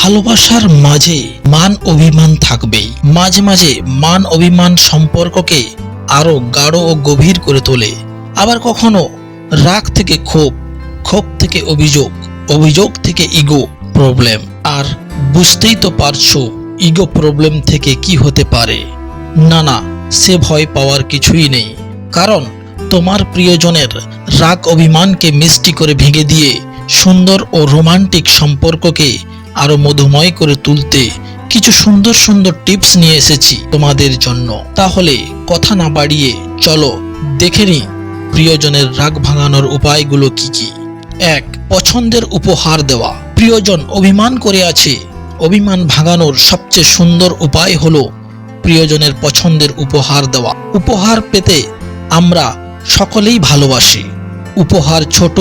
ভালোবাসার মাঝে মান অভিমান থাকবেই। মাঝে মাঝে মান অভিমান সম্পর্ককে আরো গাঢ় ও গভীর করে তোলে। আবার কখনো রাগ থেকে ক্ষোভ, ক্ষোভ থেকে অভিযোগ, অভিযোগ থেকে ইগো প্রবলেম। আর বুঝতেই তো পারছো ইগো প্রবলেম থেকে কি হতে পারে। না, সে ভয় পাওয়ার কিছুই নেই। কারণ তোমার প্রিয়জনের রাগ অভিমানকে মিষ্টি করে ভেঙে দিয়ে সুন্দর ও রোমান্টিক সম্পর্ককে আরো মধুময় করে তুলতে কিছু সুন্দর সুন্দর টিপস নিয়ে এসেছি তোমাদের জন্য। তাহলে কথা না বাড়িয়ে চলো দেখে নিই প্রিয়জনের রাগ ভাঙানোর উপায়গুলো কি কি। 1. পছন্দের উপহার দেওয়া। প্রিয়জন অভিমান করে আছে, অভিমান ভাঙানোর সবচেয়ে সুন্দর উপায় হলো প্রিয়জনের পছন্দের উপহার দেওয়া। উপহার পেতে আমরা সকলেই ভালোবাসি। উপহার ছোট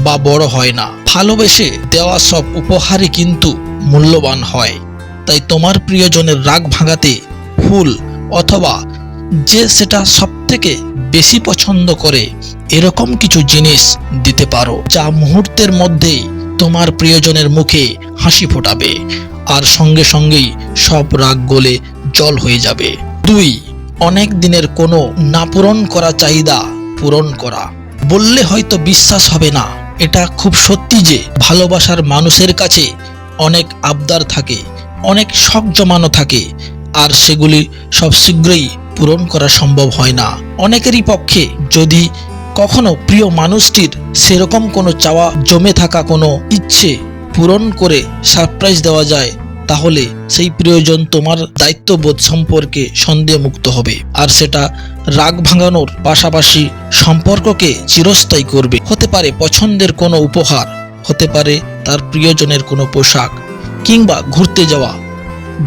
বা বড় হয় না, ভালোবেসে দেওয়া সব উপহারই কিন্তু মূল্যবান হয়। তাই তোমার প্রিয়জনের রাগ ভাঙাতে ফুল অথবা যে সেটা সবথেকে বেশি পছন্দ করে এরকম কিছু জিনিস দিতে পারো, যা মুহূর্তের মধ্যেই তোমার প্রিয়জনের মুখে হাসি ফোটাবে আর সঙ্গে সঙ্গেই সব রাগ গলে জল হয়ে যাবে। 2. অনেক দিনের কোনো না পূরণ করা চাহিদা পূরণ করা। বললে হয়তো বিশ্বাস হবে না, এটা খুব সত্যি যে ভালোবাসার মানুষের কাছে অনেক আবদার থাকে, অনেক শখ জমানো থাকে, আর সেগুলি সব শীঘ্রই পূরণ করা সম্ভব হয় না অনেকেরই পক্ষে। যদি কখনো প্রিয় মানুষটির সেরকম কোনো চাওয়া জমে থাকা কোনো ইচ্ছে পূরণ করে সারপ্রাইজ দেওয়া যায়, তাহলে সেই প্রিয়জন তোমার দায়িত্ববোধ সম্পর্কে সন্দেহমুক্ত হবে, আর সেটা রাগ ভাঙানোর পাশাপাশি সম্পর্ককে চিরস্থায়ী করবে। হতে পারে পছন্দের কোনো উপহার, হতে পারে তার প্রিয়জনের কোনো পোশাক, কিংবা ঘুরতে যাওয়া,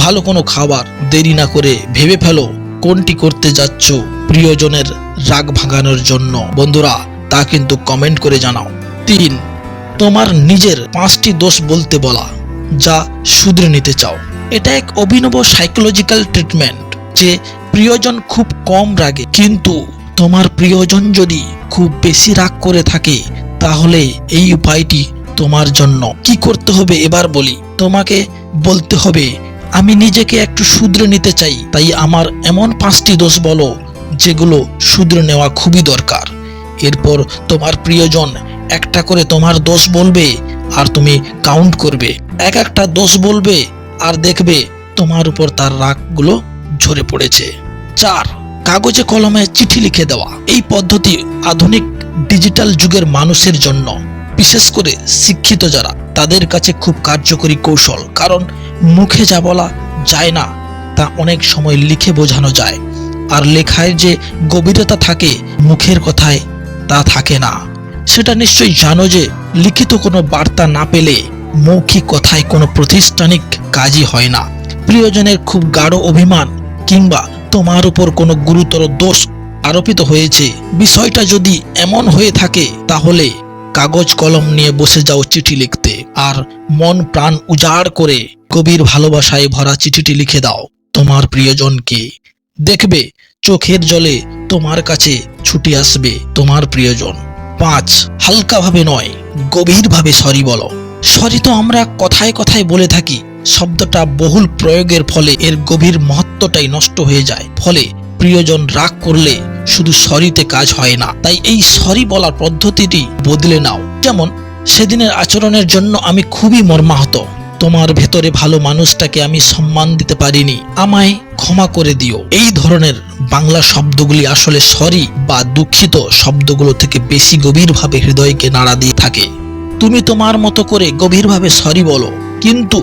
ভালো কোনো খাবার। দেরি না করে ভেবে ফেলো কোনটি করতে যাচ্ছ প্রিয়জনের রাগ ভাঙানোর জন্য। বন্ধুরা, তা কিন্তু কমেন্ট করে জানাও। 3. তোমার নিজের 5টি দোষ বলতে বলা, যা শুধরে নিতে চাও। এটা এক অভিনব সাইকোলজিক্যাল ট্রিটমেন্ট যে প্রিয়জন খুব কম রাগে, কিন্তু তোমার প্রিয়জন যদি খুব বেশি রাগ করে থাকে, তাহলে এই উপায়টি তোমার জন্য। কি করতে হবে এবার বলি। তোমাকে বলতে হবে, আমি নিজেকে একটু শুধরে নিতে চাই, তাই আমার এমন 5টি দোষ বলো যেগুলো শুধরে নেওয়া খুবই দরকার। এরপর তোমার প্রিয়জন একটা করে তোমার দোষ বলবে আর তুমি কাউন্ট করবে। একটা দোষ বলবে আর দেখবে তোমার উপর তার রাগগুলো ঝরে পড়েছে। 4. কাগজে কলমে চিঠি লিখে দেওয়া। এই পদ্ধতি আধুনিক ডিজিটাল যুগের মানুষের জন্য, বিশেষ করে শিক্ষিত যারা, তাদের কাছে খুব কার্যকরী কৌশল। কারণ মুখে যা বলা যায় না তা অনেক সময় লিখে বোঝানো যায়, আর লেখায় যে গভীরতা থাকে মুখের কথায় তা থাকে না। সেটা নিশ্চয়ই জানো যে লিখিত কোনো বার্তা না পেলে মৌখিক কথায় কোনো প্রাতিষ্ঠানিক কাজই হয় না। প্রিয়জনের খুব গাঢ় অভিমান কিংবা তোমার উপর কোনো গুরুতর দোষ আরোপিত হয়েছে, বিষয়টা যদি এমন হয়ে থাকে, তাহলে কাগজ কলম নিয়ে বসে যাও চিঠি লিখতে, আর মন প্রাণ উজাড় করে গভীর ভালোবাসায় ভরা চিঠিটি লিখে দাও তোমার প্রিয়জনকে। দেখবে চোখের জলে তোমার কাছে ছুটে আসবে তোমার প্রিয়জন। 5. হালকাভাবে নয়, গভীরভাবে সরি বলো। সরি তো আমরা কথায় কথায় বলে থাকি, শব্দটা বহুল প্রয়োগের ফলে এর গভীর মহত্বটাই নষ্ট হয়ে যায়। ফলে প্রিয়জন রাগ করলে শুধু সরিতে কাজ হয় না। তাই এই সরি বলার পদ্ধতিটি বদলে নাও। যেমন, সেদিনের আচরণের জন্য আমি খুবই মর্মাহত। তোমার ভেতরে ভালো মানুষটাকে আমি সম্মান দিতে পারিনি, আমায় ক্ষমা করে দিও। এই ধরনের বাংলা শব্দগুলি আসলে সরি বা দুঃখিত শব্দগুলো থেকে বেশি গভীরভাবে হৃদয়কে নাড়া দিয়ে থাকে। তুমি তোমার মতো করে গভীরভাবে সরি বলো, কিন্তু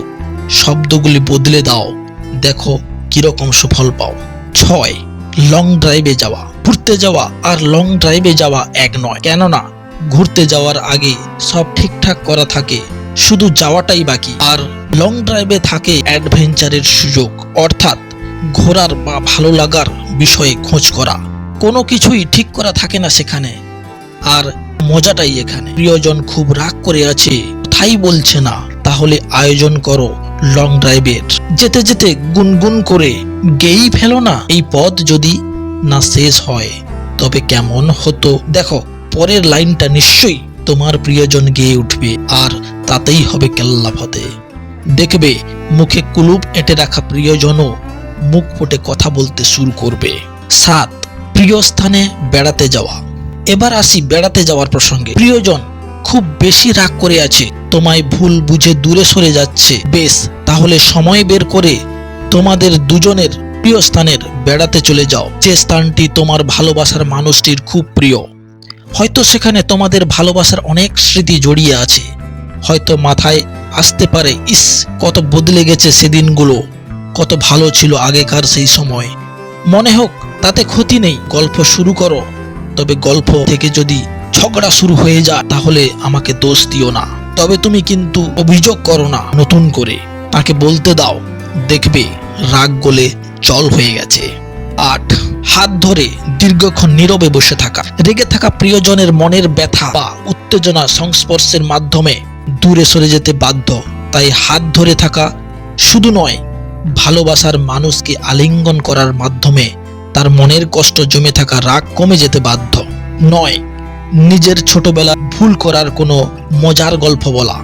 শব্দগুলি বদলে দাও, দেখো কিরকম সুফল পাও। 6. লং ড্রাইভে যাওয়া। ঘুরতে যাওয়া আর লং ড্রাইভে যাওয়া এক নয়। কেননা ঘুরতে যাওয়ার আগে সব ঠিকঠাক করা থাকে, শুধু যাওয়াটাই বাকি। আর লং ড্রাইভে থাকে অ্যাডভেঞ্চারের সুযোগ, অর্থাৎ ঘোরার বা ভালো লাগার বিষয়ে খোঁজ করা। কোনো কিছুই ঠিক করা থাকে না সেখানে, আর মজাটাই এখানে। প্রিয়জন খুব রাগ করে আছে, কথাই বলছে না, তাহলে আয়োজন করো লং ড্রাইভের। যেতে যেতে গুনগুন করে গেয়েই ফেলো না, এই পথ যদি না শেষ হয় তবে কেমন হতো। দেখো পরের লাইনটা নিশ্চয়ই তোমার প্রিয়জন গেয়ে উঠবে, আর তাতেই হবে কেল্লা ফতে। দেখবে মুখে কুলুপ এঁটে রাখা প্রিয়জনও মুখ ফুটে কথা বলতে শুরু করবে। 7. প্রিয় স্থানে বেড়াতে যাওয়া। এবার আসি বেড়াতে যাওয়ার প্রসঙ্গে। প্রিয়জন খুব বেশি রাগ করে আছে, তোমায় ভুল বুঝে দূরে সরে যাচ্ছে। বেশ, তাহলে সময় বের করে তোমাদের দুজনের প্রিয় স্থানের বেড়াতে চলে যাও, যে স্থানটি তোমার ভালোবাসার মানুষটির খুব প্রিয়। হয়তো সেখানে তোমাদের ভালোবাসার অনেক স্মৃতি জড়িয়ে আছে। হয়তো মাথায় আসতে পারে, ইস কত বদলে গেছে সেদিনগুলো, কত ভালো ছিল আগেকার সেই সময়। মনে হোক, তাতে ক্ষতি নেই, গল্প শুরু করো। তবে গল্প থেকে যদি ঝগড়া শুরু হয়ে যায় তাহলে আমাকে দোষ দিও না। তবে তুমি কিন্তু অভিযোগ করো না নতুন করে, তাকে বলতে দাও, দেখবে রাগ গলে জল হয়ে গেছে। 8. হাত ধরে দীর্ঘক্ষণ নীরবে বসে থাকা। রেগে থাকা প্রিয়জনের মনের ব্যথা বা উত্তেজনা সংস্পর্শের মাধ্যমে দূরে সরে যেতে বাধ্য। তাই হাত ধরে থাকা শুধু নয়, ভালোবাসার মানুষকে আলিঙ্গন করার মাধ্যমে তার মনের কষ্ট জমে থাকা রাগ কমে যেতে বাধ্য। 9. নিজের ছোটবেলা ভুল করার কোনো মজার গল্প বলা।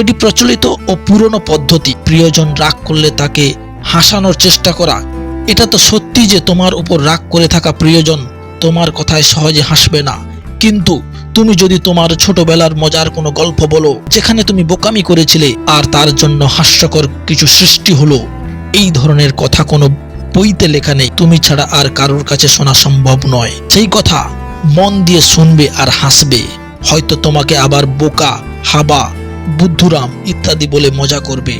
এটি প্রচলিত ও পুরনো পদ্ধতি। প্রিয়জন রাগ করলে তাকে হাসানোর চেষ্টা করা। এটা তো সত্যি যে তোমার উপর রাগ করে থাকা প্রিয়জন তোমার কথায় সহজে হাসবে না, কিন্তু তুমি যদি তোমার ছোটবেলার মজার কোনো গল্প বলো যেখানে তুমি বোকামি করেছিলে আর তার জন্য হাস্যকর কিছু সৃষ্টি হলো, এই ধরনের কথা কোনো বইতে লেখা নেই, তুমি ছাড়া আর কারোর কাছে শোনা সম্ভব নয়। সেই কথা মন দিয়ে শুনবে আর হাসবে। হয়তো তোমাকে আবার বোকা, হাবা, বুদ্ধুরাম ইত্যাদি বলে মজা করবে।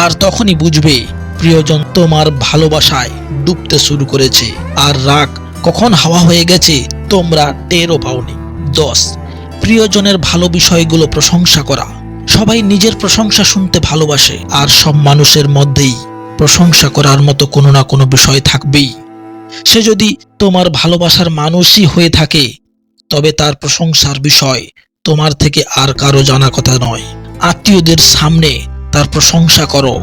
আর তখনই বুঝবে প্রিয়জন তোমার ভালোবাসায় ডুবতে শুরু করেছে আর রাগ কখন হাওয়া হয়ে গেছে তোমরা টেরও পাওনি। 10. প্রিয়জনের ভালো বিষয়গুলো প্রশংসা করা। সবাই নিজের প্রশংসা শুনতে ভালোবাসে, আর সব মানুষের মধ্যেই প্রশংসা করার মতো কোনো না কোনো বিষয় থাকবেই। সে যদি তোমার ভালোবাসার মানুষই হয়ে থাকে তবে তার প্রশংসার বিষয় তোমার থেকে আর কারো জানা কথা নয়। আত্মীয়দের সামনে তার প্রশংসা করো,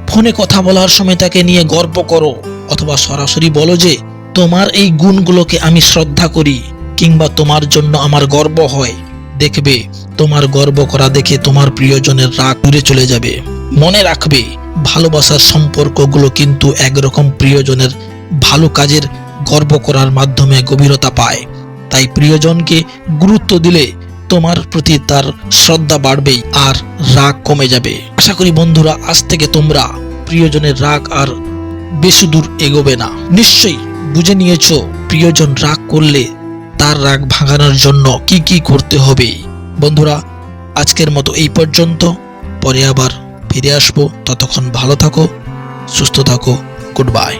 ফোনে কথা বলার সময় তাকে নিয়ে গর্ব করো, অথবা সরাসরি বলো যে তোমার এই গুণগুলোকে আমি শ্রদ্ধা করি কিংবা তোমার জন্য আমার গর্ব হয়। দেখবে তোমার গর্ব করা দেখে তোমার প্রিয়জনের রাগ দূরে চলে যাবে। মনে রাখবে, ভালোবাসার সম্পর্কগুলো কিন্তু একরকম প্রিয়জনের ভালো কাজের গর্ব করার মাধ্যমে গভীরতা পায়। তাই প্রিয়জনকে গুরুত্ব দিলে তোমার প্রতি তার শ্রদ্ধা বাড়বেই আর রাগ কমে যাবে। আশা করি বন্ধুরা, আজ থেকে তোমরা প্রিয়জনের রাগ আর বেশি দূর এগোবে না। নিশ্চয়ই বুঝে নিয়েছো প্রিয়জন রাগ করলে তার রাগ ভাঙানোর জন্য কি কি করতে হবে। বন্ধুরা, আজকের মতো এই পর্যন্ত, পরে আবার ফিরে আসবো। ততক্ষণ ভালো থাকো, সুস্থ থাকো, গুড বাই।